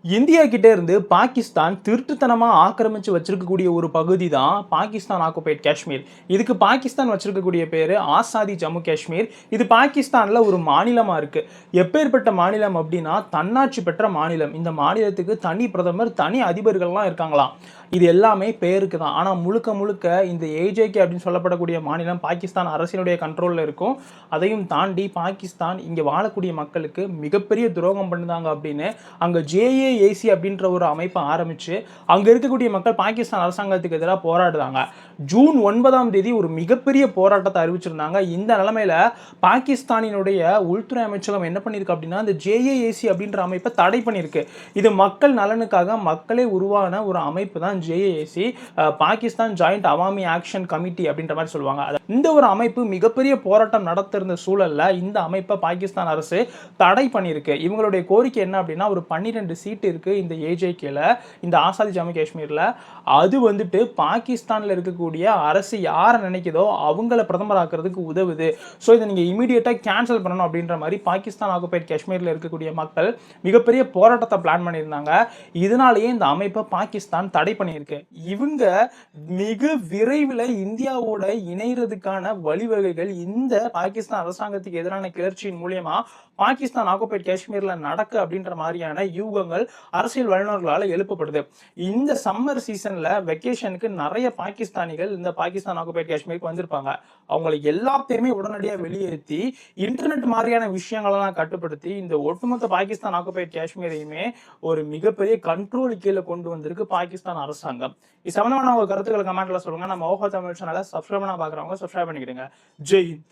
India கிட்ட இருந்து பாகிஸ்தான் திருட்டுத்தனமா ஆக்கிரமிச்சு வச்சிருக்கக்கூடிய ஒரு பகுதி தான் பாகிஸ்தான் ஆக்குபைட் காஷ்மீர். இதுக்கு பாகிஸ்தான் வச்சிருக்கக்கூடிய பேரு ஆசாதி ஜம்மு காஷ்மீர். இது பாகிஸ்தான்ல ஒரு மாநிலமா இருக்கு. எப்பேற்பட்ட மாநிலம் அப்படின்னா தன்னாட்சி பெற்ற மாநிலம். இந்த மாநிலத்துக்கு தனி பிரதமர், தனி அதிபர்கள்லாம் இருக்காங்களாம். இது எல்லாமே பேருக்கு தான். ஆனா முழுக்க முழுக்க இந்த ஏஜேகே அப்படின்னு சொல்லப்படக்கூடிய மாநிலம் பாகிஸ்தான் அரசினுடைய கண்ட்ரோல்ல இருக்கும். அதையும் தாண்டி பாகிஸ்தான் இங்க வாழக்கூடிய மக்களுக்கு மிகப்பெரிய துரோகம் பண்ணுதாங்க அப்படின்னு அங்க ஜேஏஏசி அப்படின்ற ஒரு அமைப்பை ஆரம்பிச்சு அங்க இருக்கக்கூடிய மக்கள் பாகிஸ்தான் அரசாங்கத்துக்கு எதிராக போராடுறாங்க. ஜூன் 9ஆம் தேதி ஒரு மிகப்பெரிய போராட்டத்தை அறிவிச்சிருந்தாங்க. இந்த நிலைமையில பாகிஸ்தானினுடைய உள்துறை அமைச்சகம் என்ன பண்ணிருக்கு அப்படின்னா இந்த ஜேஏஏசி அப்படின்ற அமைப்பை தடை பண்ணியிருக்கு. இது மக்கள் நலனுக்காக மக்களே உருவான ஒரு அமைப்பு தான் JAAC, Pakistan joint Awami action committee அப்படின்ற மாதிரி சொல்லுவாங்க. இந்த ஒரு அமைப்பு மிகப்பெரிய போராட்டம் நடத்திருந்த சூழல்ல இந்த அமைப்பை பாகிஸ்தான் அரசு தடை பண்ணியிருக்கு. இவங்களுடைய கோரிக்கை என்ன அப்படின்னா ஒரு 12 சீட் இருக்கு இந்த ஏஜேகேல, இந்த ஆசாதி ஜம்மு காஷ்மீர்ல. அது வந்துட்டு பாகிஸ்தான்ல இருக்கக்கூடிய அரசு யாரை நினைக்குதோ அவங்கள பிரதமர் ஆக்குறதுக்கு உதவுது. ஸோ இதை நீங்க இமீடியட்டா கேன்சல் பண்ணணும் அப்படின்ற மாதிரி பாகிஸ்தான் ஆக்குபைட் காஷ்மீர்ல இருக்கக்கூடிய மக்கள் மிகப்பெரிய போராட்டத்தை பிளான் பண்ணியிருந்தாங்க. இதனாலேயே இந்த அமைப்பை பாகிஸ்தான் தடை பண்ணியிருக்கு. இவங்க மிக விரைவில் இந்தியாவோட இணைகிறதுக்கான வழிவகைகள் இந்த பாகிஸ்தான் அரசாங்கத்துக்கு எதிரான கிளர்ச்சியின் மூலியமா பாகிஸ்தான் ஆக்குபைட் காஷ்மீர்ல நடக்கு அப்படின்ற மாதிரியான யூகங்கள் அரசியல் வல்லுநர்களால் எழுப்பப்படுது. இந்த சம்மர் சீசன்ல வெக்கேஷனுக்கு நிறைய பாகிஸ்தானிகள் இந்த பாகிஸ்தான் ஆக்குபைட் காஷ்மீருக்கு வந்திருப்பாங்க. அவங்களை எல்லாத்தையுமே உடனடியாக வெளியேற்றி இன்டர்நெட் மாதிரியான விஷயங்களெல்லாம் கட்டுப்படுத்தி இந்த ஒட்டுமொத்த பாகிஸ்தான் ஆக்குபைட் காஷ்மீரையுமே ஒரு மிகப்பெரிய கண்ட்ரோல் கீழே கொண்டு வந்திருக்கு பாகிஸ்தான் அரசாங்கம். இது சம்பந்தமான உங்க கருத்துக்களை கமெண்ட்ல சொல்லுங்க. நம்ம ஓஹோ தமிழ் சேனலை சப்ஸ்கிரைப் பண்ண பாக்குறவங்க சப்ஸ்கிரைப் பண்ணிக்கிடுங்க. ஜெய் ஹிந்த்.